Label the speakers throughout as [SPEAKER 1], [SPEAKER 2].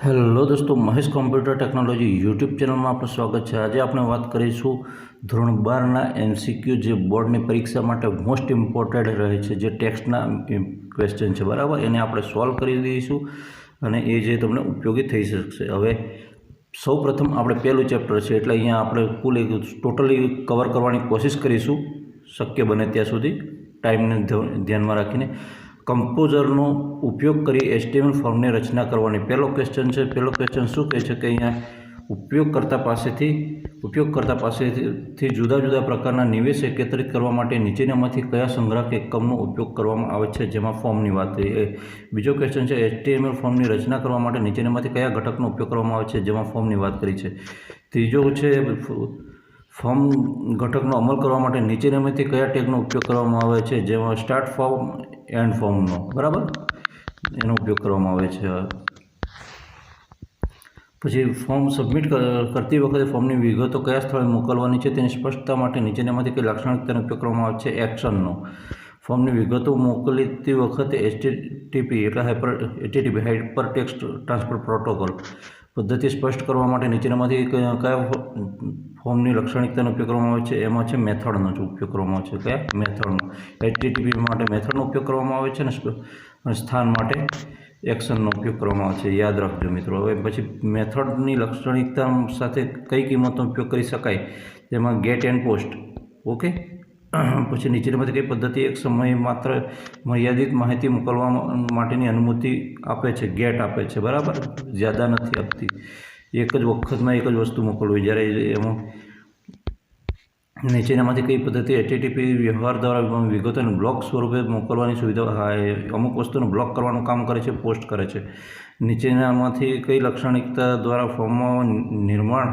[SPEAKER 1] Hello દોસ્તો, Mahesh computer technology YouTube ચેનલમાં આપનું સ્વાગત છે। આજે આપણે વાત કરીશું ધોરણ 12ના MCQ જે બોર્ડની પરીક્ષા માટે મોસ્ટ ઇમ્પોર્ટન્ટ રહે છે, જે ટેક્સ્ટના ક્વેશ્ચન છે, બરાબર। એને આપણે સોલ્વ કરી દઈશું અને એ જે તમને ઉપયોગી થઈ શકશે। હવે સૌ પ્રથમ આપણે પહેલું ચેપ્ટર છે, એટલે અહીંયા આપણે કુલ ટોટલી કવર કરવાની કોશિશ કરીશું શક્ય બને ત્યાં સુધી, ટાઈમને ધ્યાનમાં રાખીને। કમ્પોઝરનો ઉપયોગ કરી HTML ફોર્મની રચના કરવાની પહેલો ક્વેશ્ચન છે। પહેલો ક્વેશ્ચન શું કહે છે કે અહીંયા ઉપયોગકર્તા પાસેથી જુદા જુદા પ્રકારના નિવેશ એકત્રિત કરવા માટે નીચેનામાંથી કયા સંગ્રાહક એકમનો ઉપયોગ કરવામાં આવે છે, જેમાં ફોર્મની વાત થઈ। બીજો ક્વેશ્ચન છે HTML ફોર્મની રચના કરવા માટે નીચેનામાંથી કયા ઘટકનો ઉપયોગ કરવામાં આવે છે, જેમાં ફોર્મની વાત કરી છે। ત્રીજો છે ફોર્મ ઘટકનો અમલ કરવા માટે નીચેનામાંથી કયા ટેગનો ઉપયોગ કરવામાં આવે છે, જેમાં સ્ટાર્ટ ફોર્મ એન્ડ ફોર્મનો, બરાબર, એનો ઉપયોગ કરવામાં આવે છે। પછી ફોર્મ સબમિટ કરતી વખતે ફોર્મની વિગતો કયા સ્થળે મોકલવાની છે તેની સ્પષ્ટતા માટે નીચેનામાંથી કઈ લાક્ષણિકતાનો ઉપયોગ કરવામાં આવે છે, એક્શનનો। ફોર્મની વિગતો મોકલતી વખતે HTTP એટલે હાઇપર ટેક્સ્ટ ટ્રાન્સફર પ્રોટોકોલ પદ્ધતિ સ્પષ્ટ કરવા માટે નીચેનામાંથી કયા ફોર્મની લાક્ષણિકતાનો ઉપયોગ કરવામાં આવે છે, એમાં છે મેથડનો ઉપયોગ કરવામાં આવે છે। કયા મેથડનો? HTTP માટે મેથડનો ઉપયોગ કરવામાં આવે છે અને સ્થાન માટે એક્શનનો ઉપયોગ કરવામાં આવે છે, યાદ રાખજો મિત્રો। હવે પછી મેથડની લાક્ષણિકતા સાથે કઈ કિંમતનો ઉપયોગ કરી શકાય, તેમાં ગેટ એન્ડ પોસ્ટ, ઓકે। પછી નીચેનામાંથી કઈ પદ્ધતિ એક સમયે માત્ર મર્યાદિત માહિતી મોકલવા માટેની અનુમતિ આપે છે, ગેટ આપે છે, બરાબર, જ્યાદા નથી આપતી, એક જ વખતમાં એક જ વસ્તુ મોકલવી। જ્યારે એમાં નીચેનામાંથી કઈ પદ્ધતિ HTTP વ્યવહાર દ્વારા વિગતોને બ્લોક સ્વરૂપે મોકલવાની સુવિધા, અમુક વસ્તુને બ્લોક કરવાનું કામ કરે છે, પોસ્ટ કરે છે। નીચેનામાંથી કઈ લાક્ષણિકતા દ્વારા ફોર્મમાં નિર્માણ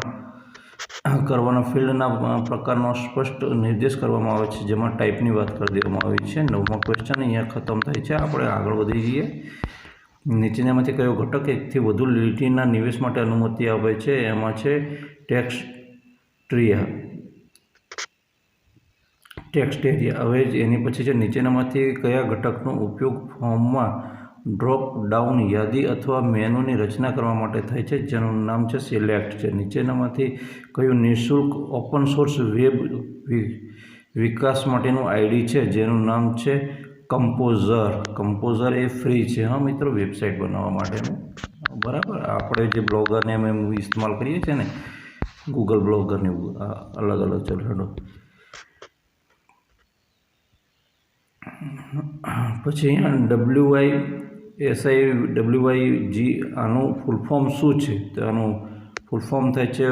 [SPEAKER 1] કરવાના ફિલ્ડના પ્રકારનો સ્પષ્ટ નિર્દેશ કરવામાં આવે છે, જેમાં ટાઈપની વાત કરી દેવામાં આવી છે। 9મો ક્વેશ્ચન અહીંયા ખતમ થાય છે, આપણે આગળ વધી જઈએ। નીચેનામાંથી કયો ઘટક એકથી વધુ લીટીના નિવેશ માટે અનુમતિ આપે છે, એમાં છે ટેક્સ્ટ એરિયા। હવે એની પછી છે નીચેનામાંથી કયા ઘટકનો ઉપયોગ ફોર્મમાં ડ્રોપ ડાઉન યાદી અથવા મેનુની રચના કરવા માટે થાય છે, જેનું નામ છે સિલેક્ટ છે। નીચેનામાંથી કયું નિઃશુલ્ક ઓપન સોર્સ વેબ વિકાસ માટેનું આઈડી છે, જેનું નામ છે કમ્પોઝર। કમ્પોઝર એ ફ્રી છે, હા મિત્રો, વેબસાઇટ બનાવવા માટેનું, બરાબર। આપણે જે બ્લોગરને અમે ઇસ્તેમાલ કરીએ છીએ ને, ગૂગલ બ્લોગરને અલગ અલગ, ચલો। પછી અહીંયા WIG આનું ફૂલ ફોર્મ શું છે, તો આનું ફૂલ ફોર્મ થાય છે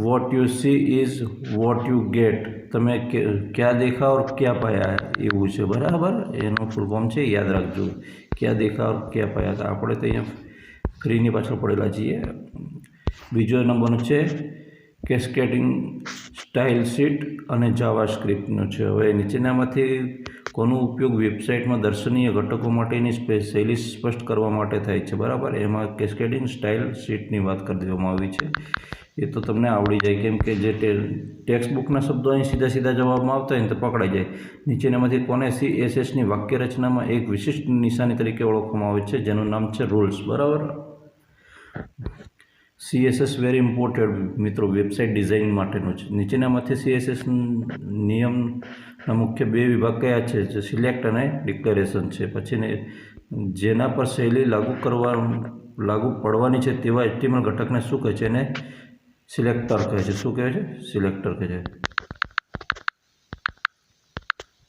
[SPEAKER 1] what you she is what you get. તમે ક્યાં દેખા ઓર ક્યાં પાયા, એવું છે, બરાબર। એનું ફૂલ ફોર્મ છે, યાદ રાખજો, ક્યાં દેખા ઓર ક્યાં પાયા। તો આપણે તો અહીંયા ફ્રીની પાછળ પડેલા છીએ। બીજો નંબરનો છે કેસ્કેડિંગ સ્ટાઇલ શીટ અને જાવાસ્ક્રિપ્ટનો છે। હવે નીચેનામાંથી કોનો ઉપયોગ વેબસાઇટમાં દર્શનીય ઘટકો માટેની શૈલી સ્પષ્ટ કરવા માટે થાય છે, બરાબર। એમાં કેસ્કેડિંગ સ્ટાઇલ શીટની વાત કરી દેવામાં આવી છે, એ તો તમને આવડી જાય, કેમ કે જે ટેક્સ્ટ બુકના શબ્દો અહીં સીધા સીધા જવાબમાં આવતા હોય ને તો પકડાઈ જાય। નીચેનામાંથી કોને CSSની વાક્ય રચનામાં એક વિશિષ્ટ નિશાની તરીકે ઓળખવામાં આવે છે, જેનું નામ છે રૂલ્સ, બરાબર। CSS વેરી ઇમ્પોર્ટન્ટ મિત્રો, વેબસાઇટ ડિઝાઇન માટેનું છે। નીચેનામાંથી CSS નિયમના મુખ્ય બે વિભાગ કયા છે, જે સિલેક્ટ અને ડિક્લેરેશન છે। પછી જેના પર શૈલી લાગુ પડવાની છે તેવા HTML ઘટકને શું કહે છે, એને સિલેક્ટર કહે છે। શું કહે છે? સિલેક્ટર કહે છે।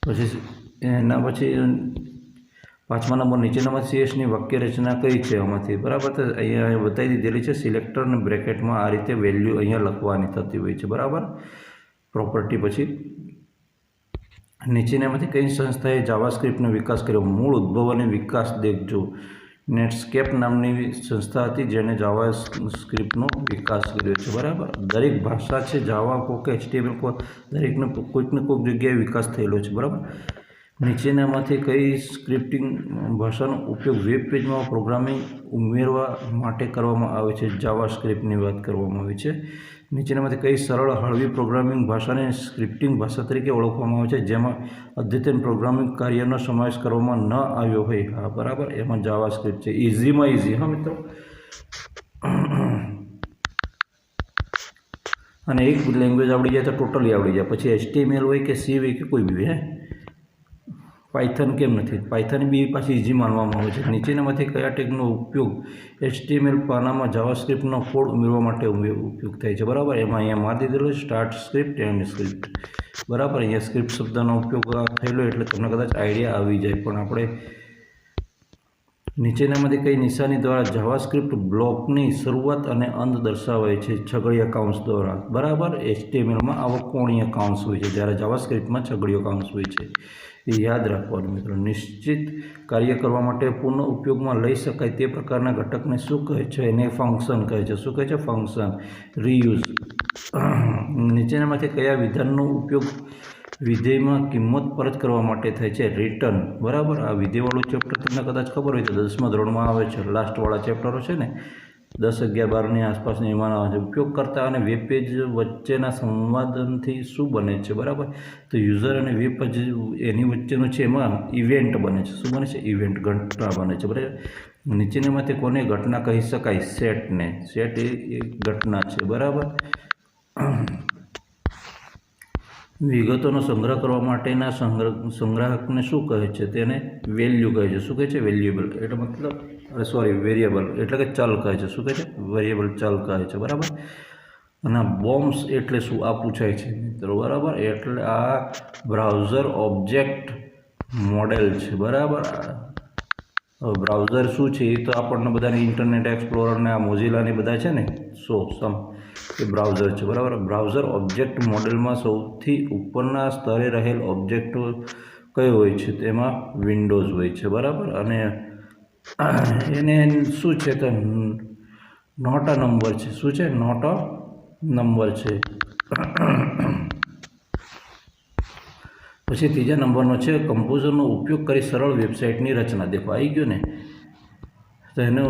[SPEAKER 1] પછી એના પછી 5મા નંબર, નીચેનામાં CSSની વાક્ય રચના કઈ છે આમાંથી, બરાબર। તો અહીંયા બતાવી દીધેલી છે, સિલેક્ટર અને બ્રેકેટમાં આ રીતે વેલ્યુ અહીંયા લખવાની થતી હોય છે, બરાબર, પ્રોપર્ટી। પછી નીચેનામાંથી કઈ સંસ્થાએ જાવાસ્ક્રિપ્ટનો વિકાસ કર્યો, મૂળ ઉદ્ભવ અને વિકાસ દેખજો। નેટસ્કેપ નામની સંસ્થા હતી જેણે જાવાસ્ક્રિપ્ટનો વિકાસ કર્યો છે, બરાબર। દરેક ભાષા છે, જાવા કો કે HTML કો, દરેકનો કોઈકને કોઈક જગ્યાએ વિકાસ થયેલો છે, બરાબર। નીચેનામાંથી કઈ સ્ક્રિપ્ટિંગ ભાષાનો ઉપયોગ વેબ પેજમાં પ્રોગ્રામિંગ ઉમેરવા માટે કરવામાં આવે છે, જાવાસ્ક્રિપ્ટની વાત કરવામાં આવી છે। નીચેનામાંથી કઈ સરળ હળવી પ્રોગ્રામિંગ ભાષાને સ્ક્રિપ્ટિંગ ભાષા તરીકે ઓળખવામાં આવે છે, જેમાં અદ્યતન પ્રોગ્રામિંગ કાર્યનો સમાવેશ કરવામાં ન આવ્યો હોય, હા બરાબર, એમાં જાવાસ્ક્રિપ્ટ છે। ઇઝીમાં ઇઝી, હા મિત્રો, અને એક લેંગ્વેજ આવડી જાય તો ટોટલી આવડી જાય. પછી HTML હોય કે C હોય કે કોઈ બી પાયથન કેમ નથી? પાયથન બી પાછી ઇઝી માનવામાં આવે છે. નીચેનામાંથી કયા ટેગનો ઉપયોગ HTML પાનામાં જાવાસ્ક્રિપ્ટનો કોડ ઉમેરવા માટે ઉપયોગ થાય છે? બરાબર, એમાં અહીંયા મારી દીધેલો સ્ટાર્ટ સ્ક્રિપ્ટ એન્ડ સ્ક્રિપ્ટ. બરાબર, અહીંયા સ્ક્રિપ્ટ શબ્દનો ઉપયોગ થયેલો એટલે તમને કદાચ આઈડિયા આવી જાય. પણ આપણે નીચેનામાંથી કઈ નિશાની દ્વારા જાવાસ્ક્રિપ્ટ બ્લોકની શરૂઆત અને અંત દર્શાવાય છે? છગડીયા કૌંસ દ્વારા. બરાબર, HTMLમાં આવો કોણીય કૌંસ હોય છે, જ્યારે જાવાસ્ક્રિપ્ટમાં છગડીયો કૌંસ હોય છે. યાદ રાખવાનું મિત્રો. નિશ્ચિત કાર્ય કરવા માટે પુનઃ ઉપયોગમાં લઈ શકાય તે પ્રકારના ઘટકને શું કહે છે? એને ફંક્શન કહે છે. શું કહે છે? ફંક્શન. રીયુઝ. નીચેનામાંથી કયા વિધાનનો ઉપયોગ વિધેયમાં કિંમત પરત કરવા માટે થાય છે? રિટર્ન. બરાબર, આ વિધેયવાળું ચેપ્ટર તમને કદાચ ખબર હોય તો 10મા ધોરણમાં આવે છે. લાસ્ટવાળા ચેપ્ટરો છે ને, 10, 11, 12ની આસપાસની એમાં આવે છે. ઉપયોગકર્તા અને વેબ પેજ વચ્ચેના સંવાદનથી શું બને છે? બરાબર, તો યુઝર અને વેબ પેજ એની વચ્ચેનું છે એમાં ઇવેન્ટ બને છે. શું બને છે? ઇવેન્ટ, ઘટના બને છે. બરાબર, નીચેનામાંથી કોને ઘટના કહી શકાય? સેટને. સેટ એ ઘટના છે. બરાબર, વિગતોનો સંગ્રહ કરવા માટેના સંગ્રાહકને શું કહે છે? તેને વેલ્યુ કહે છે. શું કહે છે? વેલ્યુએબલ. એટલે મતલબ વેરિયેબલ એટલે કે ચલ કહે છે. શું કહે છે? વેરિયેબલ, ચલ કહે છે. બરાબર, અને બોમ્બ્સ એટલે શું? આ પૂછાય છે મિત્રો. બરાબર, એટલે આ બ્રાઉઝર ઓબ્જેક્ટ મોડેલ છે. બરાબર, બ્રાઉઝર શું છે એ તો આપણને બધાને ઇન્ટરનેટ એક્સપ્લોરર ને આ મોઝિલા ને બધા છે ને, એ બ્રાઉઝર છે. બરાબર, બ્રાઉઝર ઓબ્જેક્ટ મોડેલમાં સૌથી ઉપરના સ્તરે રહેલ ઓબ્જેક્ટ કયો હોય છે? તેમાં વિન્ડોઝ હોય છે. બરાબર, અને એને શું છે તો નોટ અ નંબર છે. શું છે? નોટ અ નંબર છે. પછી ત્રીજા નંબરનો છે કમ્પોઝરનો ઉપયોગ કરી સરળ વેબસાઇટની રચના. દેખો આવી ગયો ને, તો એનો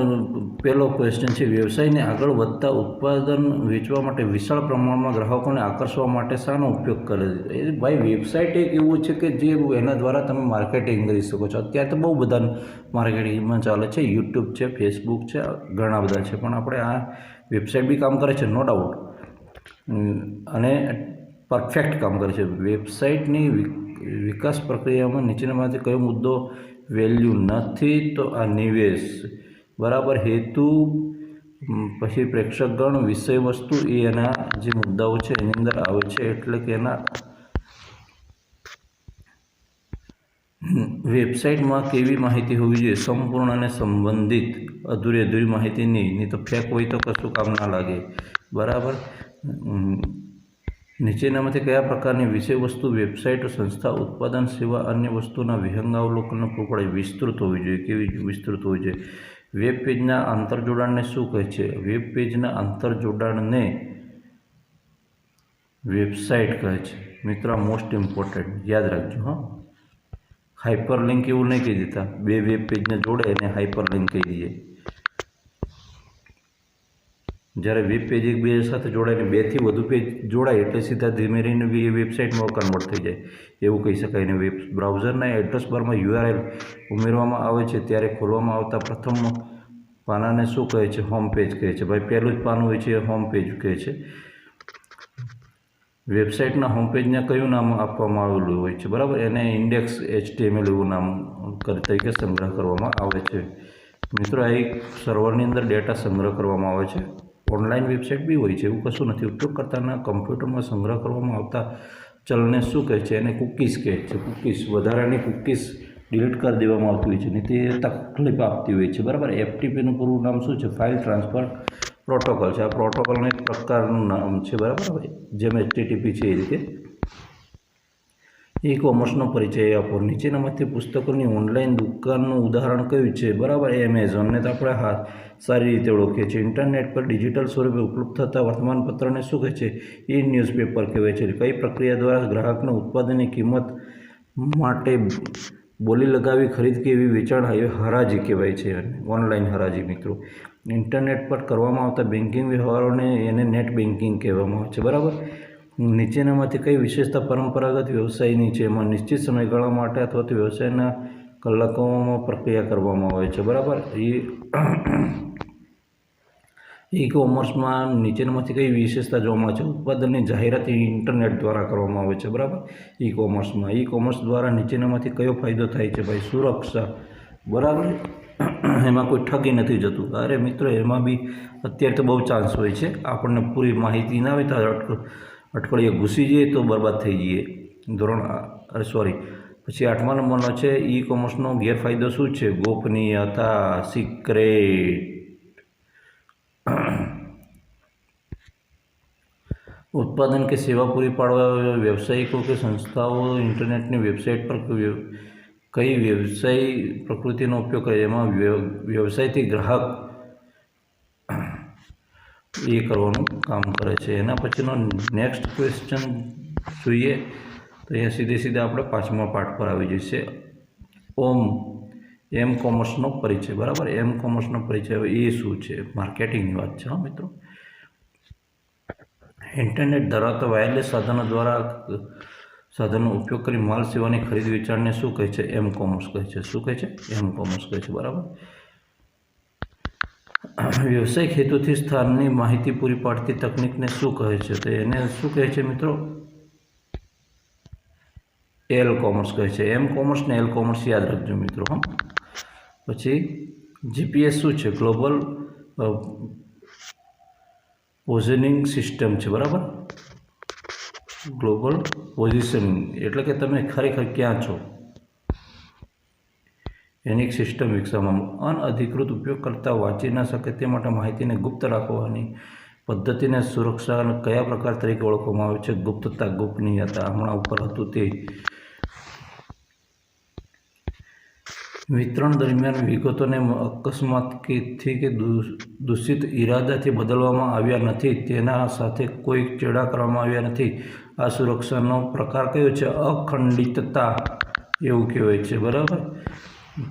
[SPEAKER 1] પહેલો ક્વેશ્ચન છે, વ્યવસાયને આગળ વધતા ઉત્પાદન વેચવા માટે વિશાળ પ્રમાણમાં ગ્રાહકોને આકર્ષવા માટે શાનો ઉપયોગ કરે છે? એ ભાઈ વેબસાઇટ એક એવું છે કે જે એના દ્વારા તમે માર્કેટિંગ કરી શકો છો. અત્યારે તો બહુ બધા માર્કેટિંગમાં ચાલે છે, યુટ્યુબ છે, ફેસબુક છે, ઘણા બધા છે. પણ આપણે આ વેબસાઇટ બી કામ કરે છે, નો ડાઉટ, અને પરફેક્ટ કામ કરે છે. વેબસાઇટની વિકાસ પ્રક્રિયામાં નીચેનામાંથી કયો મુદ્દો વેલ્યુ નથી? તો આ નિવેશ. બરાબર, હેતુ, પછી પ્રેક્ષકગણ, વિષય વસ્તુ, એ એના જે મુદ્દાઓ છે એની અંદર આવે છે. એટલે કે એના વેબસાઇટમાં કેવી માહિતી હોવી જોઈએ? સંપૂર્ણ અને સંબંધિત. અધૂરી માહિતી નહીં તો ફેક હોય તો કશું કામ ના લાગે. બરાબર, નીચેનામાંથી કયા પ્રકારની વિષય વસ્તુ વેબસાઇટ, સંસ્થા, ઉત્પાદન, સેવા, અન્ય વસ્તુના વિહંગાવલોકનનો પૂર્ણ વિસ્તૃત હોવી જોઈએ? કેવી વિસ્તૃત હોવી જોઈએ? વેબ પેજના આંતરજોડાણને શું કહે છે? વેબ પેજના આંતરજોડાણને વેબસાઇટ કહે છે. મિત્રો, મોસ્ટ ઇમ્પોર્ટન્ટ યાદ રાખજો. હાઇપરલિંક એવું નહીં કહી દેતા. બે વેબ પેજને જોડે અને હાઇપરલિંક કહી દઈએ. જ્યારે વેબ પેજ એક બે સાથે જોડાય ને 2થી વધુ પેજ જોડાય એટલે સીધા ધીમે રહીને બી વેબસાઇટમાં કન્વર્ટ થઈ જાય એવું કહી શકાય. ને બ્રાઉઝરના એડ્રેસ બારમાં URL ઉમેરવામાં આવે છે ત્યારે ખોલવામાં આવતા પ્રથમ પાનાને શું કહે છે? હોમ પેજ કહે છે. ભાઈ પહેલું જ પાનું હોય છે એ હોમ પેજ કહે છે. વેબસાઇટના હોમ પેજને કયું નામ આપવામાં આવેલું હોય છે? બરાબર, એને ઇન્ડેક્સ HTML એવું નામ તરીકે સંગ્રહ કરવામાં આવે છે. મિત્રો, આ એક સર્વરની અંદર ડેટા સંગ્રહ કરવામાં આવે છે. ઓનલાઈન વેબસાઇટ બી હોય છે, એવું કશું નથી. ઉપયોગકર્તાના કમ્પ્યુટરમાં સંગ્રહ કરવામાં આવતા ચલને શું કહે છે? એને કૂકીઝ કહે છે. કૂકીઝ, વધારાની કૂકીઝ ડિલીટ કરી દેવામાં આવતી હોય છે ને તે તકલીફ આપતી હોય છે. બરાબર, FTPનું પૂરું નામ શું છે? ફાઇલ ટ્રાન્સફર પ્રોટોકોલ છે. આ પ્રોટોકોલનું એક પ્રકારનું નામ છે. બરાબર, જેમ HTTP છે એ રીતે. ઈ કોમર્સનો પરિચય આપો. નીચેનામાંથી પુસ્તકોની ઓનલાઈન દુકાનનું ઉદાહરણ કયું છે? બરાબર, એમેઝોનને તો આપણે સારી રીતે ઓળખીએ છીએ. ઇન્ટરનેટ પર ડિજિટલ સ્વરૂપે ઉપલબ્ધ થતા વર્તમાનપત્રને શું કહે છે? ન્યૂઝપેપર કહેવાય છે. કઈ પ્રક્રિયા દ્વારા ગ્રાહકને ઉત્પાદનની કિંમત માટે બોલી લગાવી ખરીદ કે એવી વેચાણ હરાજી કહેવાય છે. ઓનલાઈન હરાજી મિત્રો. ઇન્ટરનેટ પર કરવામાં આવતા બેન્કિંગ વ્યવહારોને એને નેટ બેન્કિંગ કહેવામાં આવે છે. બરાબર, નીચેનામાંથી કઈ વિશેષતા પરંપરાગત વ્યવસાયની છે? એમાં નિશ્ચિત સમયગાળા માટે અથવા તો વ્યવસાયના કલાકોમાં પ્રક્રિયા કરવામાં આવે છે. બરાબર, એ ઈ કોમર્સમાં નીચેનામાંથી કઈ વિશેષતા જોવા મળે છે? ઉત્પાદનની જાહેરાત ઇન્ટરનેટ દ્વારા કરવામાં આવે છે, બરાબર. ઈ કોમર્સ દ્વારા નીચેનામાંથી કયો ફાયદો થાય છે? ભાઈ, સુરક્ષા, બરાબર. એમાં કોઈ ઠગી નથી જતું. અરે મિત્રો, એમાં બી અત્યારે તો બહુ ચાન્સ હોય છે. આપણને પૂરી માહિતી ના હોય તો અઠવાડિયે ઘૂસી જઈએ તો બરબાદ થઈ જઈએ. પછી 8મા નંબરનો છે ઈ કોમર્સનો ગેરફાયદો શું છે? ગોપનીયતા, સિક્રેટ. ઉત્પાદન કે સેવા પૂરી પાડવા વ્યવસાયિકો કે સંસ્થાઓ ઇન્ટરનેટની વેબસાઇટ પર કઈ વ્યવસાય પ્રકૃતિનો ઉપયોગ કરે? એમાં વ્યવસાયથી ગ્રાહક એ કરવાનું કામ કરે છે. એના પછીનો નેક્સ્ટ ક્વેશ્ચન જોઈએ તો અહીંયા સીધે આપણે 5મા પાઠ પર આવી જશે. એમ કોમર્સનો પરિચય, બરાબર. એમ કોમર્સનો પરિચય હવે એ શું છે? માર્કેટિંગની વાત છે, હા મિત્રો. ઇન્ટરનેટ ધરાવતા વાયરલેસ સાધનનો ઉપયોગ કરી માલ સેવાની ખરીદ વેચાણને શું કહે છે? એમ કોમર્સ કહે છે. શું કહે છે? એમ કોમર્સ કહે છે, બરાબર. વ્યવસાયિક હેતુથી સ્થાનની માહિતી પૂરી પાડતી તકનીકને શું કહે છે? તો એને શું કહે છે મિત્રો? એલ કોમર્સ કહે છે. એમ કોમર્સ ને એલ કોમર્સ યાદ રાખજો મિત્રો, હા. પછી જીપીએસ શું છે? ગ્લોબલ પોઝિશનિંગ સિસ્ટમ છે, બરાબર. ગ્લોબલ પોઝિશનિંગ એટલે કે તમે ખરેખર ક્યાં છો એની એક સિસ્ટમ વિકસાવવામાં. અનઅધિકૃત ઉપયોગકર્તા વાંચી ન શકે તે માટે માહિતીને ગુપ્ત રાખવાની પદ્ધતિને સુરક્ષા કયા પ્રકાર તરીકે ઓળખવામાં આવે છે? ગુપ્તતા, ગોપનીયતા. હમણાં ઉપર હતું તે. વિતરણ દરમિયાન વિગતોને અકસ્માતથી કે દૂષિત ઇરાદાથી બદલવામાં આવ્યા નથી, તેના સાથે કોઈ ચેડા કરવામાં આવ્યા નથી. આ સુરક્ષાનો પ્રકાર કયો છે? અખંડિતતા એવું કહેવાય છે, બરાબર.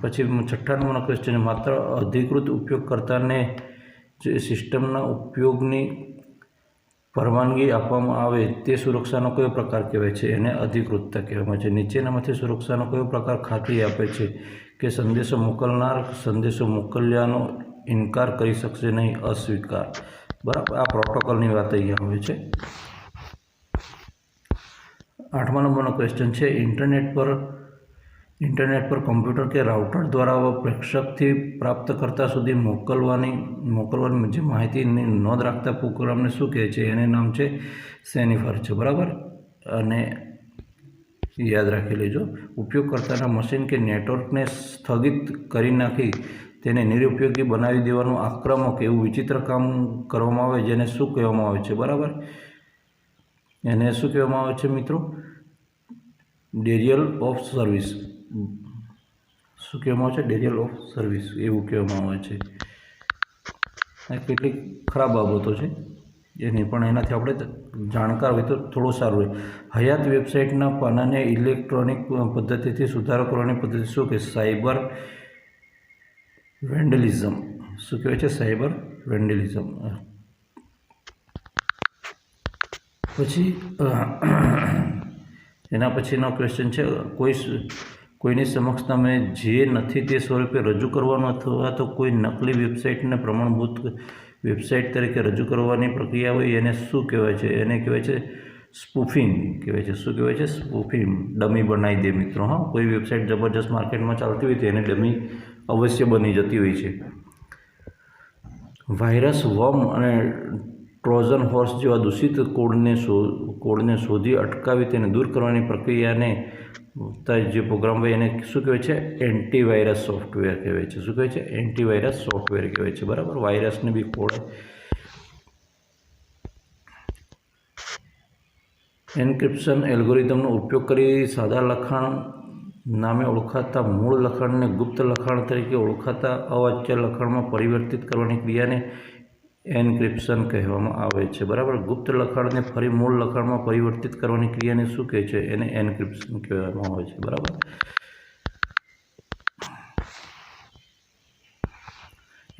[SPEAKER 1] પછી 6 નંબરનો ક્વેશ્ચન, માત્ર અધિકૃત ઉપયોગકર્તાને જે સિસ્ટમના ઉપયોગની પરવાનગી આપવામાં આવે તે સુરક્ષાનો કયો પ્રકાર કહેવાય છે? એને અધિકૃતતા કહેવામાં છે. નીચેનામાંથી સુરક્ષાનો કયો પ્રકાર ખાતરી આપે છે કે સંદેશો મોકલનાર સંદેશો મોકલ્યાનો ઇનકાર કરી શકશે નહીં? અસ્વીકાર, બરાબર. આ પ્રોટોકોલની વાત અહીંયા આવે છે. 8મા નંબરનો ક્વેશ્ચન છે, ઇન્ટરનેટ પર કમ્પ્યુટર કે રાઉટર દ્વારા પ્રેક્ષકથી પ્રાપ્તકર્તા સુધી મોકલવાની જે માહિતીની નોંધ રાખતા પ્રોગ્રામને શું કહે છે? એને નામ છે સેનિફર છે, બરાબર. અને યાદ રાખી લેજો. ઉપયોગકર્તાના મશીન કે નેટવર્કને સ્થગિત કરી નાખી તેને નિરુપયોગી બનાવી દેવાનું આક્રમક એવું વિચિત્ર કામ કરવામાં આવે જેને શું કહેવામાં આવે છે? બરાબર. એને શું કહેવામાં આવે છે મિત્રો? ડેરિયલ ઓફ સર્વિસ. શું કહેવામાં આવે છે? ડેરિયલ ઓફ સર્વિસ એવું કહેવામાં આવે છે. આ કેટલીક ખરાબ બાબતો છે એની, પણ એનાથી આપણે જાણકાર હોય તો થોડું સારું રહે. હયાત વેબસાઇટના પાનાને ઇલેક્ટ્રોનિક પદ્ધતિથી સુધારો કરવાની પદ્ધતિ શું કહે? સાયબર વેન્ડલિઝમ. શું કહેવાય છે? સાયબર વેન્ડલિઝમ. પછી એના પછીનો ક્વેશ્ચન છે, કોઈની સમક્ષ તમે જે નથી તે સ્વરૂપે રજૂ કરવાનું અથવા તો કોઈ નકલી વેબસાઇટને પ્રમાણભૂત વેબસાઇટ તરીકે રજૂ કરવાની પ્રક્રિયા હોય એને શું કહેવાય છે? એને કહેવાય છે સ્પૂફિંગ કહેવાય છે. શું કહેવાય છે? સ્પૂફિંગ. ડમી બનાવી દે મિત્રો, હા. કોઈ વેબસાઇટ જબરજસ્ત માર્કેટમાં ચાલતી હોય તો એને ડમી અવશ્ય બની જતી હોય છે. વાયરસ, વર્મ અને ટ્રોજન હોર્સ જેવા દૂષિત કોડને શોધી અટકાવી તેને દૂર કરવાની પ્રક્રિયાને જે પ્રોગ્રામ હોય એને શું કહેવાય છે? એન્ટીવાયરસ સોફ્ટવેર કહેવાય છે. શું કહેવાય છે? એન્ટીવાયરસ સોફ્ટવેર કહેવાય છે, બરાબર. વાયરસને બી કોડ. એન્ક્રિપ્શન એલ્ગોરિધમનો ઉપયોગ કરી સાદા લખાણ નામે ઓળખાતા મૂળ લખાણને ગુપ્ત લખાણ તરીકે ઓળખાતા અવાચ્ય લખાણમાં પરિવર્તિત કરવાની ક્રિયાને એન્ક્રિપ્શન કહેવામાં આવે છે, બરાબર. ગુપ્ત લખાણને ફરી મૂળ લખાણમાં પરિવર્તિત કરવાની ક્રિયાને શું કહે છે? એને એન્ક્રિપ્શન કહેવામાં આવે છે, બરાબર.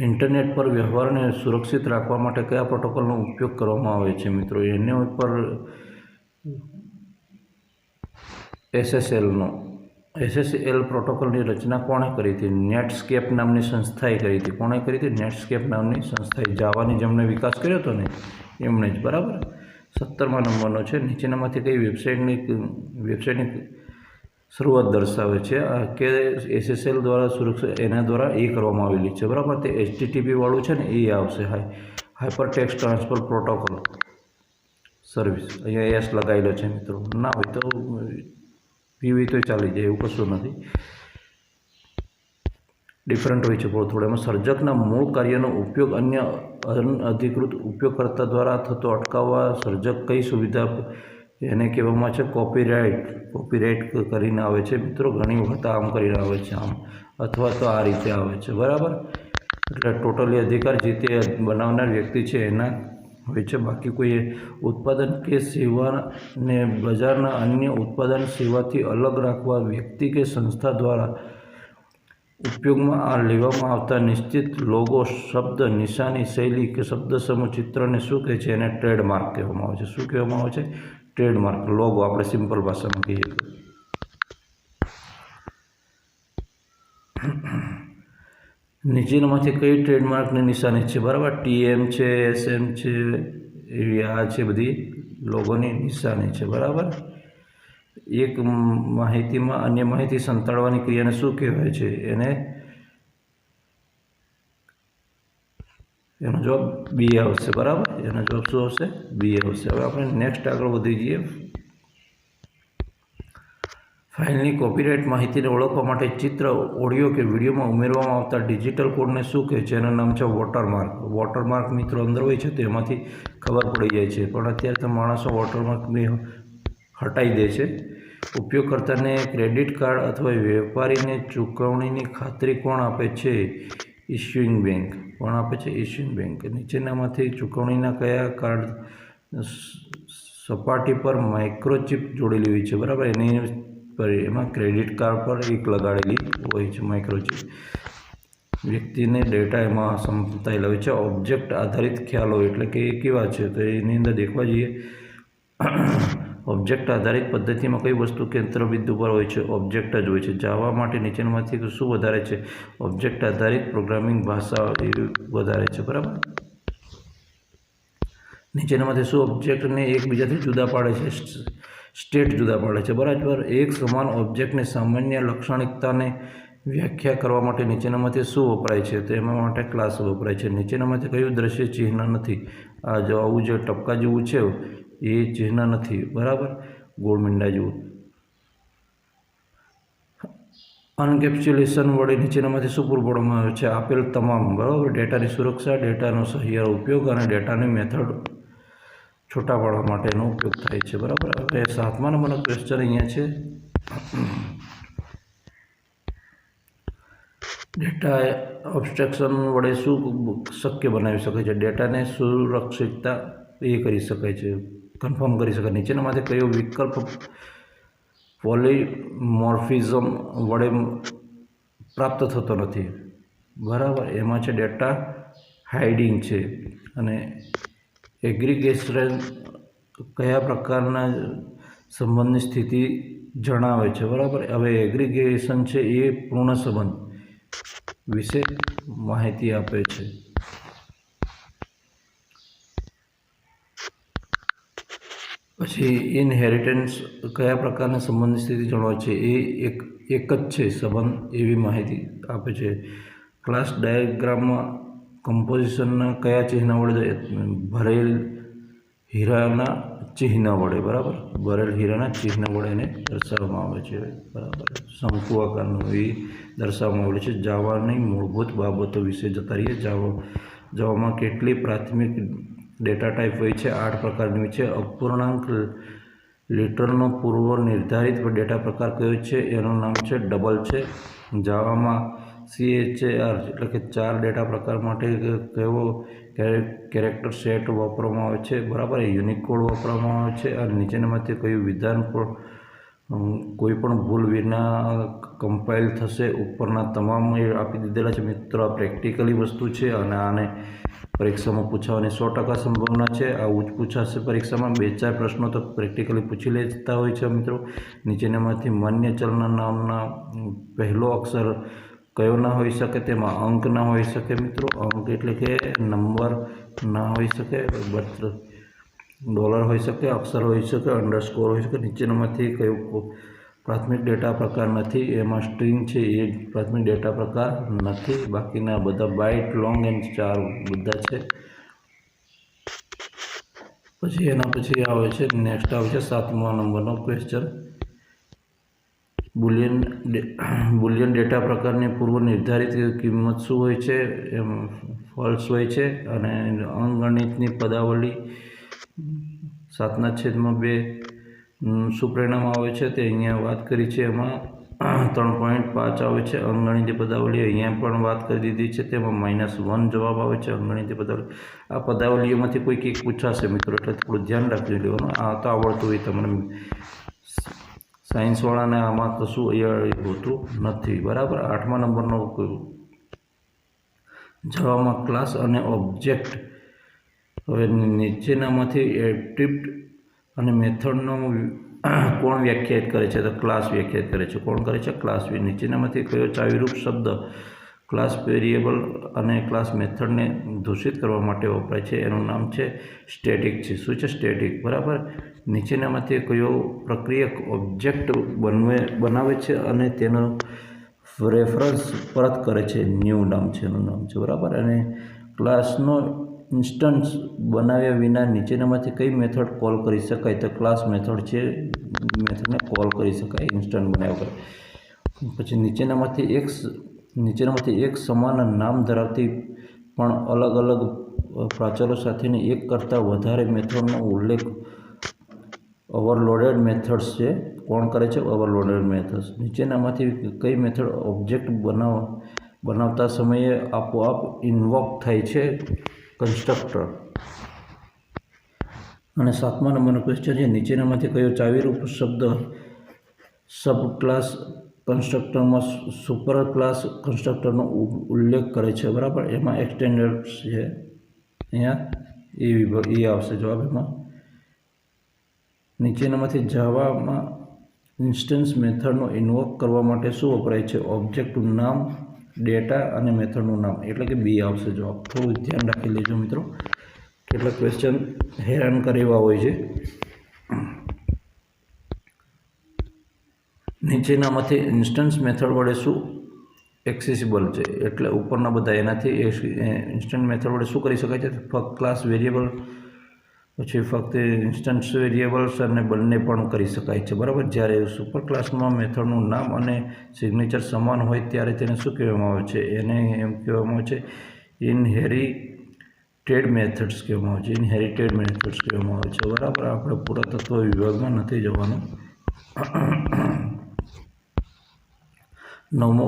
[SPEAKER 1] ઇન્ટરનેટ પર વ્યવહારને સુરક્ષિત રાખવા માટે કયા પ્રોટોકોલનો ઉપયોગ કરવામાં આવે છે મિત્રો? એને ઉપર SSLનો SSL પ્રોટોકોલની રચના કોણે કરી હતી? નેટસ્કેપ નામની સંસ્થાએ કરી હતી. કોણે કરી હતી? નેટસ્કેપ નામની સંસ્થાએ. જાવાની જેમણે વિકાસ કર્યો હતો ને એમણે જ. બરાબર. 17મા નંબરનો છે. નીચેનામાંથી કઈ વેબસાઇટની શરૂઆત દર્શાવે છે કે SSL દ્વારા સુરક્ષા એના દ્વારા એ કરવામાં આવેલી છે. બરાબર. તે HTTP વાળું છે ને એ આવશે. Hyper text transfer protocol service. અહીંયા એસ લગાવેલો છે મિત્રો. ના હોય તો પીવી તો ચાલી જાય, એવું કશું નથી. ડિફરન્ટ હોય છે થોડું. એમાં સર્જકના મૂળ કાર્યનો ઉપયોગ અન્ય અનઅધિકૃત ઉપયોગકર્તા દ્વારા થતો અટકાવવા સર્જક કઈ સુવિધા એને કહેવામાં છે કોપીરાઇટ કરીને આવે છે મિત્રો. ઘણી વખત આમ કરીને આવે છે, આમ અથવા તો આ રીતે આવે છે. બરાબર. એટલે ટોટલી અધિકાર જે તે બનાવનાર વ્યક્તિ છે એના હોય છે. બાકી કોઈ ઉત્પાદન કે સેવાને બજારના અન્ય ઉત્પાદન સેવાથી અલગ રાખવા વ્યક્તિ કે સંસ્થા દ્વારા ઉપયોગમાં લેવામાં આવતા નિશ્ચિત લોગો, શબ્દ, નિશાની, શૈલી કે શબ્દ સમૂહ, ચિત્રને શું કહે છે? એને ટ્રેડમાર્ક કહેવામાં આવે છે. શું કહેવામાં આવે છે? ટ્રેડમાર્ક. લોગો આપણે સિમ્પલ ભાષામાં કહીએ તો. નીચેનામાંથી કઈ ટ્રેડમાર્કની નિશાની છે? બરાબર. TM છે, SM છે, એવી આ છે બધી લોગોની નિશાની છે. બરાબર. એક માહિતીમાં અન્ય માહિતી સંતાડવાની ક્રિયાને શું કહેવાય છે? એનો જવાબ બી આવશે. બરાબર. એનો જવાબ શું આવશે? બી આવશે. હવે આપણે નેક્સ્ટ આગળ વધી જઈએ. ફાઇલની કોપીરાઇટ માહિતીને ઓળખવા માટે ચિત્ર, ઓડિયો કે વિડીયોમાં ઉમેરવામાં આવતા ડિજિટલ કોડને શું કહે છે? એનું નામ છે વોટરમાર્ક. વોટરમાર્ક મિત્રો અંદર હોય છે તો એમાંથી ખબર પડી જાય છે, પણ અત્યારે તો માણસો વોટરમાર્કને હટાવી દે છે. ઉપયોગકર્તાને ક્રેડિટ કાર્ડ અથવા વેપારીને ચૂકવણીની ખાતરી કોણ આપે છે? ઇશ્યુઇંગ બેંક. કોણ આપે છે? ઇશ્યુઇંગ બેંક. નીચેનામાંથી ચૂકવણીના કયા કાર્ડ સપાટી પર માઇક્રોચિપ જોડેલી હોય છે? બરાબર. એમાં ક્રેડિટ કાર્ડ પર એક લગાડેલી હોય છે માઇક્રોચિપ. વ્યક્તિને ડેટા એમાં સંતાયેલા હોય છે. ઓબ્જેક્ટ આધારિત ખ્યાલો એટલે કે એ કેવા છે? તો એની અંદર દેખવા જઈએ. ઓબ્જેક્ટ આધારિત પદ્ધતિમાં કઈ વસ્તુ કેન્દ્રબિંદુ પર હોય છે? ઓબ્જેક્ટ જ હોય છે. જાવા માટે નીચેનામાંથી શું વધારે છે? ઓબ્જેક્ટ આધારિત પ્રોગ્રામિંગ ભાષા એ વધારે છે. બરાબર. નીચેનામાંથી શું ઓબ્જેક્ટને એકબીજાથી જુદા પાડે છે? સ્ટેટ જુદા પાડે છે. બરાબર. એક સમાન ઓબ્જેક્ટની સામાન્ય લાક્ષણિકતાને વ્યાખ્યા કરવા માટે નીચેનામાંથી શું વપરાય છે? તો એના માટે ક્લાસ વપરાય છે. નીચેનામાંથી કયું દ્રશ્ય ચિહ્ન નથી? આ જો આવું જે ટપકા જેવું છે એ ચિહ્ન નથી. બરાબર. ગોળ મીંડા જેવું. અનકેપ્સ્યુલેશન વડે નીચેનામાંથી શું પૂરું પાડવામાં આવે છે? આપેલ તમામ. બરાબર. ડેટાની સુરક્ષા, ડેટાનો સહિયારો ઉપયોગ અને ડેટાની મેથડ છૂટા પાડવા માટેનો ઉપયોગ થાય છે. બરાબર. હવે 7મા નંબરનો ક્વેશ્ચન અહીંયા છે. ડેટા અબ્સ્ટ્રેક્શન વડે શું શક્ય બનાવી શકાય છે? ડેટાને સુરક્ષિતતા એ કરી શકાય છે, કન્ફર્મ કરી શકાય. નીચેનામાંથી કયો વિકલ્પ પોલિમોર્ફિઝમ વડે પ્રાપ્ત થતો નથી? બરાબર. એમાં છે ડેટા હાઇડિંગ છે. અને એગ્રીગેશન કયા પ્રકારના સંબંધની સ્થિતિ જણાવે છે? બરાબર. હવે એગ્રીગેશન છે એ પૂર્ણ સંબંધ વિશે માહિતી આપે છે. પછી ઇનહેરિટન્સ કયા પ્રકારના સંબંધની સ્થિતિ જણાવે છે? એ એક જ છે સંબંધ, એવી માહિતી આપે છે. ક્લાસ ડાયાગ્રામમાં કમ્પોઝિશનના કયા ચિહ્ન વડે? ભરેલ હીરાના ચિહ્ન વડે. બરાબર. ભરેલ હીરાના ચિહ્ન વડે એને દર્શાવવામાં આવે છે. બરાબર. શંકુ આકારનું એ દર્શાવવામાં આવે છે. જાવાની મૂળભૂત બાબતો વિશે જતા રહીએ. જાવામાં કેટલી પ્રાથમિક ડેટા ટાઈપ હોય છે? 8 પ્રકારની હોય છે. અપૂર્ણાંક લિટરનો પૂર્વ નિર્ધારિત ડેટા પ્રકાર કયો છે? એનું નામ છે ડબલ છે. જાવામાં CHAR એટલે કે 4 ડેટા પ્રકાર માટે કયો કેરેક્ટર સેટ વાપરવામાં આવે છે? બરાબર. યુનિકોડ વાપરવામાં આવે છે. અને નીચેનામાંથી કયું વિધાન કોઈ પણ ભૂલ વિના કમ્પાઇલ થશે? ઉપરના તમામ આપી દીધેલા છે મિત્રો. આ પ્રેક્ટિકલી વસ્તુ છે અને આને પરીક્ષામાં પૂછાવાની 100% સંભાવના છે। આવું જ પૂછાશે પરીક્ષામાં। 2-4 પ્રશ્નો તો પ્રેક્ટિકલી પૂછી લેતા હોય છે મિત્રો। નીચેનામાંથી માન્ય ચલના નામના પહેલો અક્ષર કયો ના હોઈ શકે? તેમાં અંક ના હોઈ શકે મિત્રો। અંક એટલે કે નંબર ના હોઈ શકે, ડોલર હોઈ શકે, અક્ષર હોઈ શકે, અંડરસ્કોર હોઈ શકે। નીચેનામાંથી કયો પ્રાથમિક ડેટા પ્રકાર નથી? એમાં સ્ટ્રિંગ છે એ પ્રાથમિક ડેટા પ્રકાર નથી, બાકીના બધા બાઇટ, લોંગ એન્ડ સ્ટાર બધા છે। પછી એના પછી આવે છે નેક્સ્ટ આવે છે 7મા નંબરનો ક્વેશ્ચન। બુલિયન ડેટા પ્રકારની પૂર્વ નિર્ધારિત કિંમત શું હોય છે? એમ ફોલ્સ હોય છે। અને અંકગણિતની પદાવલી 7/2 શું પરિણામ આવે છે તે અહીંયા વાત કરી છે। એમાં 3.5 આવે છે અંકગણિતીય પદાવલી। અહીંયા પણ વાત કરી દીધી છે, તેમાં -1 જવાબ આવે છે અંકગણિતીય પદાવલી। આ પદાવલીઓમાંથી કોઈક એક પૂછાશે મિત્રો, એટલે થોડું ધ્યાન રાખી લેવાનું। આ તો આવડતું હોય તમને, સાયન્સવાળાને આમાં કશું હોતું નથી, બરાબર। 8મા નંબરનો જાવામાં ક્લાસ અને ઓબ્જેક્ટ। હવે નીચેનામાંથી એટ્રીબ્યુટ અને મેથડનો કોણ વ્યાખ્યાયિત કરે છે? તો ક્લાસ વ્યાખ્યાયિત કરે છે। કોણ કરે છે? ક્લાસ। નીચેનામાંથી કયો ચાવીરૂપ શબ્દ ક્લાસ વેરિયેબલ અને ક્લાસ મેથડને ઘોષિત કરવા માટે વપરાય છે? એનું નામ છે સ્ટેટિક છે। શું છે? સ્ટેટિક, બરાબર। નીચેનામાંથી કયો પ્રક્રિયક ઓબ્જેક્ટ બનાવે છે અને તેનો રેફરન્સ પરત કરે છે? ન્યૂ નામ છે, એનું નામ છે, બરાબર। અને ક્લાસનો ઇન્સ્ટન્સ બનાવ્યા વિના નીચેનામાંથી કઈ મેથડ કોલ કરી શકાય? તો ક્લાસ મેથડ છે, મેથડને કોલ કરી શકાય ઇન્સ્ટન્ટ બનાવ્યા વગર। પછી નીચેનામાંથી એક સમાન નામ ધરાવતી પણ અલગ અલગ પ્રાચલો સાથેની એક કરતાં વધારે મેથડનો ઉલ્લેખ ઓવરલોડેડ મેથડ્સ છે। કોણ કરે છે? Overloaded methods. નીચેનામાંથી કઈ મેથડ ઓબ્જેક્ટ બનાવતા સમયે આપોઆપ ઇન્વોક થાય છે? કન્સ્ટ્રક્ટર। અને 7મા નંબરનો ક્વેશ્ચન છે નીચેનામાંથી કયો ચાવીરૂપ શબ્દ સબક્લાસ કન્સ્ટ્રક્ટરમાં સુપર ક્લાસ કન્સ્ટ્રક્ટરનો ઉલ્લેખ કરે છે? બરાબર। એમાં એક્સટેન્ડર્સ છે, અહીંયા એ આવશે જવાબ એમાં। નીચેનામાંથી જાવામાં ઇન્સ્ટન્સ મેથડનો ઇન્વોક કરવા માટે શું વપરાય છે? ઓબ્જેક્ટનું નામ, ડેટા અને મેથડનું નામ, એટલે કે બી આવશે જવાબ। થોડું ધ્યાન રાખી લેજો મિત્રો, કેટલાક ક્વેશ્ચન હેરાન કરે એવા હોય છે। નીચેનામાંથી ઇન્સ્ટન્સ મેથડ વડે શું એક્સેસિબલ છે? એટલે ઉપરના બધા એનાથી ઇન્સ્ટન્ટ મેથડ વડે શું કરી શકાય છે? ફક્ત ક્લાસ વેરિયેબલ, પછી ફક્ત ઇન્સ્ટન્સ વેરિયેબલ્સ અને બંને પણ કરી શકાય છે, બરાબર। જ્યારે સુપર ક્લાસમાં મેથડનું નામ અને સિગ્નેચર સમાન હોય ત્યારે તેને શું કહેવામાં આવે છે? એને એમ કહેવામાં આવે છે ઇનહેરિટેડ મેથડ્સ કહેવામાં આવે છે। ઇનહેરિટેડ મેથડ્સ કહેવામાં આવે છે, બરાબર। આપણે પુરાતત્વ વિભાગમાં નથી જવાનું। 9મો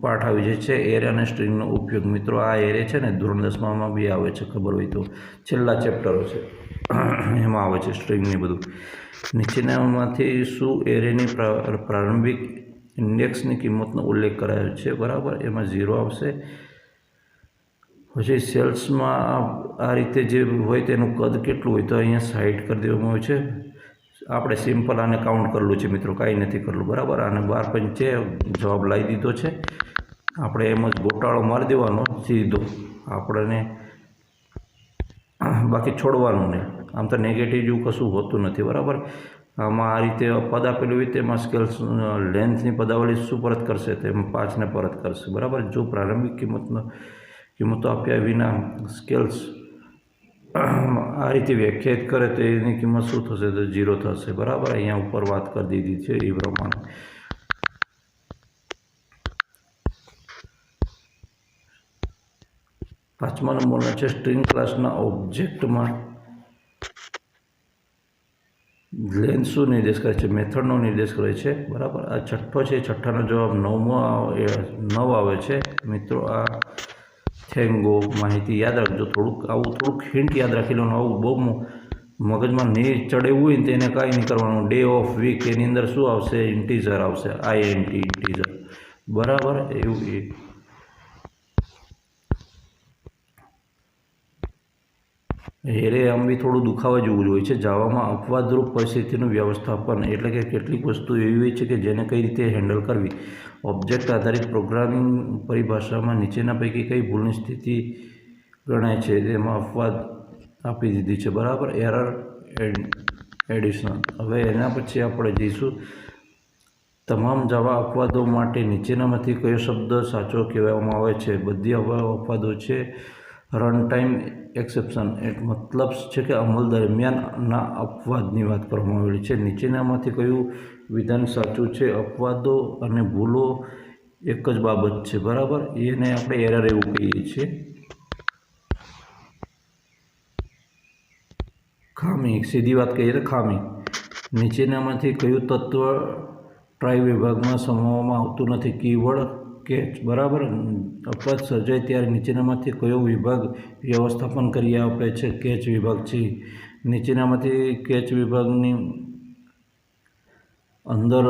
[SPEAKER 1] પાઠ આવી જાય છે એરે અને સ્ટ્રિંગનો ઉપયોગ। મિત્રો આ એરે છે ને ધોરણ 10માં બી આવે છે, ખબર હોય તો, છેલ્લા ચેપ્ટરો છે એમાં આવે છે સ્ટ્રિંગને બધું। નીચેનામાંથી શું એરેની પ્રારંભિક ઇન્ડેક્સની કિંમતનો ઉલ્લેખ કરાયો છે? બરાબર, એમાં 0 આવશે। પછી સેલ્સમાં આ રીતે જે હોય તેનું કદ કેટલું હોય? તો અહીંયા 60 કરી દેવામાં આવે છે। આપણે સિમ્પલ આને કાઉન્ટ કરેલું છે મિત્રો, કાંઈ નથી કરેલું, બરાબર। આને 12 છે, જવાબ લાવી દીધો છે। આપણે એમ જ ગોટાળો મારી દેવાનો સીધો, આપણને બાકી છોડવાનું નહીં। આમ તો નેગેટિવ જેવું કશું હોતું નથી, બરાબર। આમાં આ રીતે પદ આપેલું હોય તેમાં સ્કેલ્સ લેન્થની પદાવલી શું પરત કરશે? તો એમાં 5ને પરત કરશે, બરાબર। જો પ્રારંભિક કિંમતો આપ્યા વિના સ્કેલ્સ આ રીતે વ્યાખ્યાયિત કરે તો એની કિંમત શું થશે? તો 0 થશે, બરાબર। અહીંયા ઉપર વાત કરી દીધી છે એ પ્રમાણે। પાંચમા નંબરનો છે સ્ટ્રિંગ ક્લાસના ઓબ્જેક્ટમાં લેન્થ શું નિર્દેશ કરે છે? મેથડનો નિર્દેશ કરે છે, બરાબર। આ છઠ્ઠો છે, છઠ્ઠાનો જવાબ 9 આવે છે મિત્રો। આ થેન્ગો માહિતી યાદ રાખજો, થોડુંક હિન્ટ યાદ રાખી લેવાનું। આવું બહુ મગજમાં નહીં ચડેવું હોય ને તેને કાંઈ નહીં કરવાનું। ડે ઓફ વીક એની અંદર શું આવશે? ઇન્ટીજર આવશે, ઇન્ટીજર, બરાબર। એવું હેરે આમ બી થોડું દુખાવા જેવું જ હોય છે. જાવામાં અપવાદરૂપ પરિસ્થિતિનું વ્યવસ્થાપન એટલે કે કેટલીક વસ્તુ એવી હોય છે કે જેને કઈ રીતે હેન્ડલ કરવી. ઓબ્જેક્ટ આધારિત પ્રોગ્રામિંગ પરિભાષામાં નીચેના પૈકી કઈ ભૂલની સ્થિતિ ગણાય છે? તેમાં અપવાદ આપી દીધી છે, બરાબર. Error addition. હવે એના પછી આપણે જઈશું તમામ જાવા અપવાદો માટે નીચેનામાંથી કયો શબ્દ સાચો કહેવામાં આવે છે? બધી અપવાદો છે રન ટાઈમ એક્સેપ્શન, મતલબ છે કે અમલ દરમિયાનના અપવાદની વાત કરવામાં આવેલી છે. નીચેનામાંથી કયું વિધાન સાચું છે? અપવાદો અને ભૂલો એક જ બાબત છે, બરાબર. એને આપણે એરર એવું કહીએ છીએ. ખામી, સીધી વાત કહીએ તો ખામી. નીચેનામાંથી કયું તત્વ ટ્રાય વિભાગમાં સમાવવામાં આવતું નથી? કીવર્ડ કેચ, બરાબર. અપવાદ સર્જાય ત્યારે નીચેનામાંથી કયો વિભાગ વ્યવસ્થાપન કરી આપે છે? કેચ વિભાગ છે. નીચેનામાંથી કેચ વિભાગની અંદર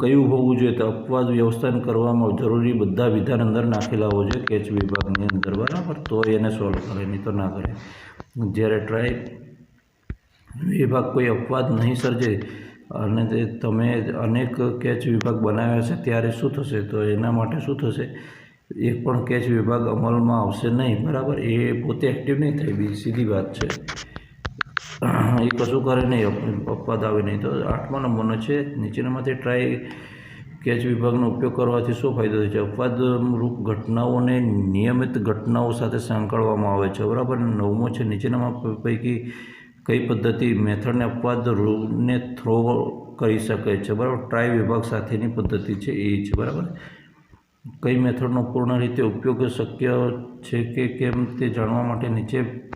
[SPEAKER 1] કયું હોવું જોઈએ? તો અપવાદ વ્યવસ્થાપન કરવામાં જરૂરી બધા વિધાન અંદર નાખેલા હોવા જોઈએ કેચ વિભાગની અંદર, બરાબર. તો એને સોલ્વ કરે, નહીં તો ના કરે. જ્યારે ટ્રાય વિભાગ કોઈ અપવાદ નહીં સર્જે અને તમે અનેક કેચ વિભાગ બનાવ્યા છે ત્યારે શું થશે? તો એના માટે શું થશે? એક પણ કેચ વિભાગ અમલમાં આવશે નહીં, બરાબર. એ પોતે એક્ટિવ નહીં થાય, બી સીધી વાત છે. એ કશું કરે નહીં, અપવાદ આવે નહીં. તો 8મા નંબરનો છે નીચેનામાંથી ટ્રાય કેચ વિભાગનો ઉપયોગ કરવાથી શું ફાયદો થાય છે? અપવાદરૂપ ઘટનાઓને નિયમિત ઘટનાઓ સાથે સાંકળવામાં આવે છે, બરાબર. 9મો છે નીચેનામાં પૈકી કઈ પદ્ધતિ મેથડને અપવાદને થ્રો કરી શકે છે? બરાબર. ટ્રાય વિભાગ સાથેની પદ્ધતિ છે એ છે, બરાબર. કઈ મેથડનો પૂર્ણ રીતે ઉપયોગ શક્ય છે કે કેમ તે જાણવા માટે નીચેના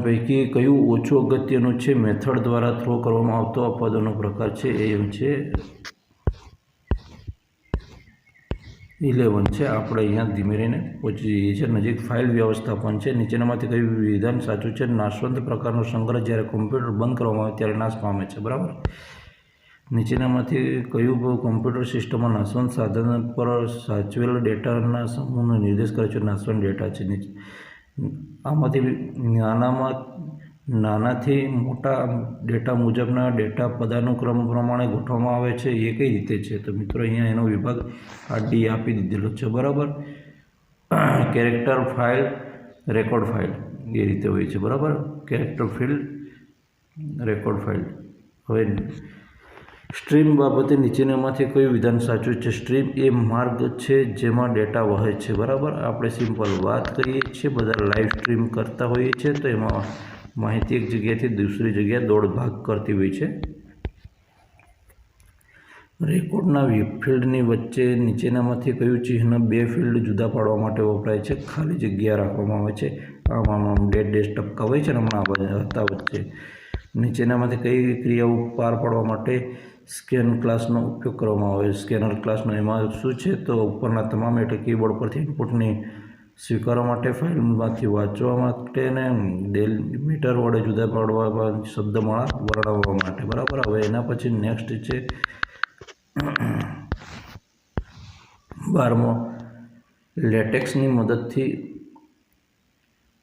[SPEAKER 1] પૈકી કયું ઓછું અગત્યનું છે? મેથડ દ્વારા થ્રો કરવામાં આવતો અપવાદોનો પ્રકાર છે એ છે 11 છે. આપણે અહીંયા ધીમે રહીને પહોંચી જઈએ છીએ નજીક. ફાઇલ વ્યવસ્થાપન છે. નીચેનામાંથી કયું વિધાન સાચું છે? નાશવંત પ્રકારનો સંગ્રહ જ્યારે કોમ્પ્યુટર બંધ કરવામાં આવે ત્યારે નાશ પામે છે, બરાબર. નીચેનામાંથી કયું કોમ્પ્યુટર સિસ્ટમમાં નાશવંત સાધન પર સાચવેલ ડેટાના સમૂહનો નિર્દેશ કરે છે? નાશવંત ડેટા છે. આમાંથી નાનાથી મોટા ડેટા મુજબના ડેટા પદાનુક્રમ પ્રમાણે ગોઠવવામાં આવે છે. એ કઈ રીતે છે? તો મિત્રો અહીંયા એનો વિભાગ આ ડી આપી દીધેલો છે, બરાબર. કેરેક્ટર ફાઇલ, રેકોર્ડ ફાઇલ એ રીતે હોય છે, બરાબર. Character field, record file. હવે સ્ટ્રીમ બાબતે નીચેનામાંથી કયું વિધાન સાચું છે? સ્ટ્રીમ એ માર્ગ છે જેમાં ડેટા વહે છે, બરાબર. આપણે સિમ્પલ વાત કરીએ છીએ, બધા લાઈવ સ્ટ્રીમ કરતા હોઈએ છીએ તો એમાં માહિતી એક જગ્યાએથી દૂસરી જગ્યાએ દોડ ભાગ કરતી હોય છે. રેકોર્ડના ફિલ્ડની વચ્ચે નીચેનામાંથી કયું ચિહ્ન બે ફિલ્ડ જુદા પાડવા માટે વપરાય છે? ખાલી જગ્યા રાખવામાં આવે છે. આમાં ડેશ ટપકા હોય છે ને હમણાં હતા વચ્ચે. નીચેનામાંથી કઈ ક્રિયાઓ પાર પાડવા માટે સ્કેન ક્લાસનો ઉપયોગ કરવામાં આવે છે? સ્કેનર ક્લાસનો એમાં શું છે? તો ઉપરના તમામ એટલે કીબોર્ડ પરથી ઇનપુટની સ્વીકારવા માટે, ફાઇલમાંથી વાંચવા માટે અને ડેલિમીટર વડે જુદા પાડવા શબ્દમાળા વર્ણવવા માટે, બરાબર. હવે એના પછી નેક્સ્ટ છે 12મો લેટેક્સની મદદથી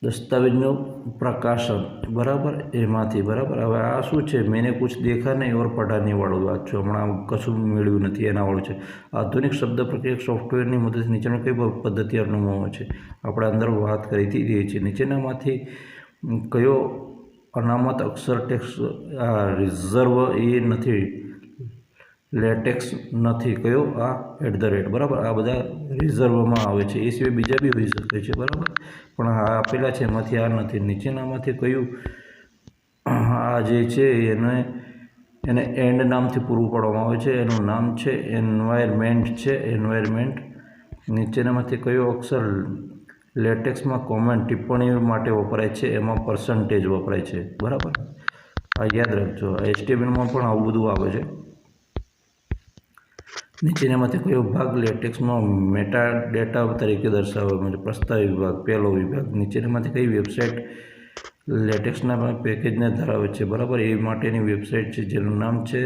[SPEAKER 1] દસ્તાવેજનું પ્રકાશન, બરાબર. એમાંથી, બરાબર. હવે આ શું છે? મેને કુછ દેખા નહીં ઓર પઢા નહીં વાળું વાત છે. હમણાં કશું મેળવ્યું નથી એના વાળું છે. આધુનિક શબ્દ પ્રક્રિયા સોફ્ટવેરની મદદથી નીચેની કઈ પદ્ધતિ અનુભવે છે? આપણે અંદર વાત કરી રહી છીએ. નીચેનામાંથી કયો અનામત અક્ષર ટેક્સ રિઝર્વ એ નથી? લેટેક્સ નથી. કયો? આ @ બરાબર. આ બધા રિઝર્વમાં આવે છે. એ સિવાય બીજા બી હોઈ શકે છે, બરાબર. પણ આ આપેલા છે એમાંથી આ નથી. નીચેનામાંથી કયું આ જે છે એને એન્ડ નામથી પૂરું પાડવામાં આવે છે? એનું નામ છે એન્વાયરમેન્ટ છે, એન્વાયરમેન્ટ. નીચેનામાંથી કયો અક્ષર લેટેક્સમાં કોમેન્ટ ટિપ્પણી માટે વપરાય છે? એમાં % વપરાય છે, બરાબર. આ યાદ રાખજો. HTMLમાં પણ આવું બધું આવે છે. નીચેનામાંથી કયો ભાગ લેટેક્સમાં મેટા ડેટા તરીકે દર્શાવવામાં છે? પ્રસ્તાવિત વિભાગ, પહેલો વિભાગ. નીચેનામાંથી કઈ વેબસાઇટ લેટેક્સના પેકેજને ધરાવે છે? બરાબર. એ માટેની વેબસાઇટ છે જેનું નામ છે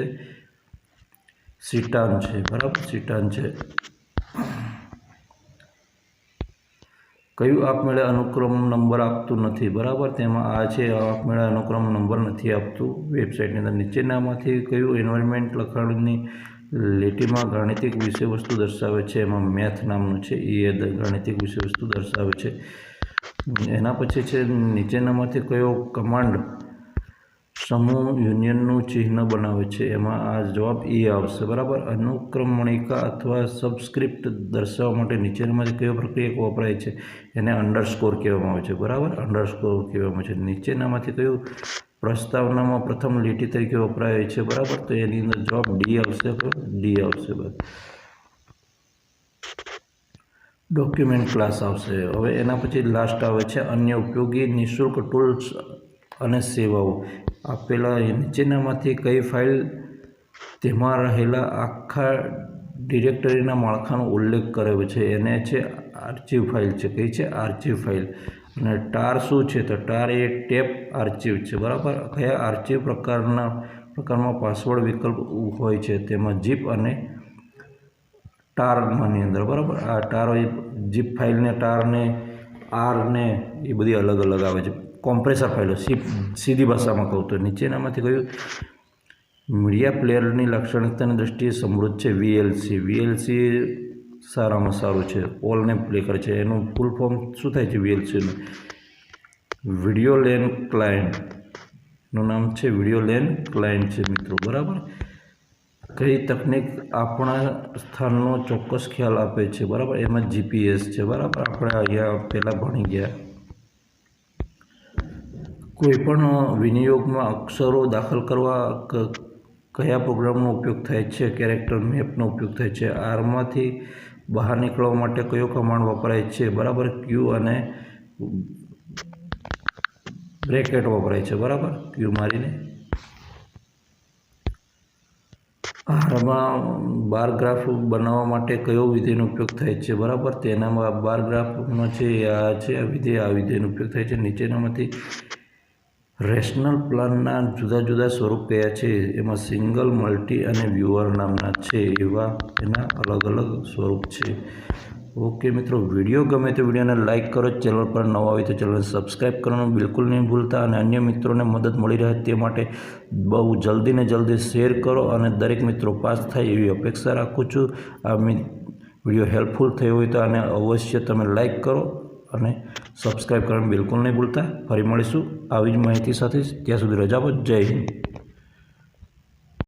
[SPEAKER 1] સિટાન છે, બરાબર. સિટાન છે. કયું આપમેળે અનુક્રમ નંબર આપતું નથી, બરાબર? તેમાં આ છે, આપમેળે અનુક્રમ નંબર નથી આપતું વેબસાઇટની અંદર. નીચેનામાંથી કયું એન્વાયરમેન્ટ લખાણની લીટીમાં ગાણિતિક વિષયવસ્તુ દર્શાવે છે? એમાં મેથ નામનું છે, એ ગાણિતિક વિષયવસ્તુ દર્શાવે છે. એના પછી છે, નીચેનામાંથી કયો કમાન્ડ સમૂહ યુનિયનનું ચિહ્ન બનાવે છે? એમાં આ જવાબ એ આવશે, બરાબર? અનુક્રમણિકા અથવા સબસ્ક્રિપ્ટ દર્શાવવા માટે નીચેનામાંથી કયો પ્રક્રિયક વપરાય છે? એને અંડરસ્કોર કહેવામાં આવે છે, બરાબર? અંડરસ્કોર કહેવામાં છે. નીચેનામાંથી કયું પ્રસ્તાવનામાં પ્રથમ લીટી તરીકે વપરાય છે, બરાબર? તો એની અંદર જવાબ ડી આવશે, ડી આવશે. ડોક્યુમેન્ટ ક્લાસ આવશે. હવે એના પછી લાસ્ટ આવે છે અન્ય ઉપયોગી નિઃશુલ્ક ટૂલ્સ અને સેવાઓ. આપેલા નીચેનામાંથી કઈ ફાઇલ તેમાં રહેલા આખા ડિરેક્ટરીના માળખાનો ઉલ્લેખ કરે છે? એને છે આર્ચિવ ફાઇલ છે. કઈ છે? Archive file. અને ટાર શું છે? તો ટાર એ ટેપ આર્ચિવ છે, બરાબર? કયા આર્ચિવ પ્રકારમાં પાસવર્ડ વિકલ્પ હોય છે? તેમાં ઝીપ અને ટારની અંદર, બરાબર? આ ટાર ઝીપ ફાઇલને, ટારને, આરને એ બધી અલગ અલગ આવે છે. કોમ્પ્રેસર ફાઇલો, સીધી ભાષામાં કહું તો. નીચેનામાંથી કયું મીડિયા પ્લેયરની લાક્ષણિકતાની દ્રષ્ટિએ સમૃદ્ધ છે? વીએલસી. વીએલસી સારામાં સારું છે, ઓલને પ્લે કરે છે. એનું ફૂલ ફોર્મ શું થાય છે વીએલસીનું? વિડીયો લેન ક્લાયન્ટનું નામ છે, વિડીયો લેન ક્લાયન્ટ છે મિત્રો, બરાબર? કઈ તકનિક આપણા સ્થાનનો ચોક્કસ ખ્યાલ આપે છે? બરાબર, એમાં જીપીએસ છે, બરાબર? આપણે અહીંયા પહેલાં ભણી ગયા. કોઈપણ વિનિયોગમાં અક્ષરો દાખલ કરવા કયા પ્રોગ્રામનો ઉપયોગ થાય છે? કેરેક્ટર મેપનો ઉપયોગ થાય છે. આરમાંથી બહાર નીકળવા માટે કયો કમાન્ડ વપરાય છે? બરાબર, ક્યુ અને બ્રેકેટ વપરાય છે, બરાબર? ક્યુ મારીને. આરમાં બાર ગ્રાફ બનાવવા માટે કયો વિધેયનો ઉપયોગ થાય છે? બરાબર, તેનામાં બાર ગ્રાફમાં છે આ છે આ વિધેયનો ઉપયોગ થાય છે. નીચેનામાંથી રેશનલ પ્લાનના જુદા જુદા સ્વરૂપ કયા છે? એમાં સિંગલ, મલ્ટી અને વ્યુઅર નામના છે, એવા એના અલગ અલગ સ્વરૂપ છે. ઓકે મિત્રો, વિડીયો ગમે તો વિડીયોને લાઇક કરો, ચેનલ પર નવા હોય તો ચેનલને સબસ્ક્રાઈબ કરવાનું બિલકુલ નહીં ભૂલતા, અને અન્ય મિત્રોને મદદ મળી રહે તે માટે બહુ જલ્દી ને જલ્દી શેર કરો, અને દરેક મિત્રો પાસ થાય એવી અપેક્ષા રાખું છું. આ વિડીયો હેલ્પફુલ થયો હોય તો આને અવશ્ય તમે લાઇક કરો અને સબસ્ક્રાઈબ કરવાનું બિલકુલ નહીં ભૂલતા. ફરી મળીશું આવી જ માહિતી સાથે. ત્યાં સુધી રજા આપો. જય હિન્દ.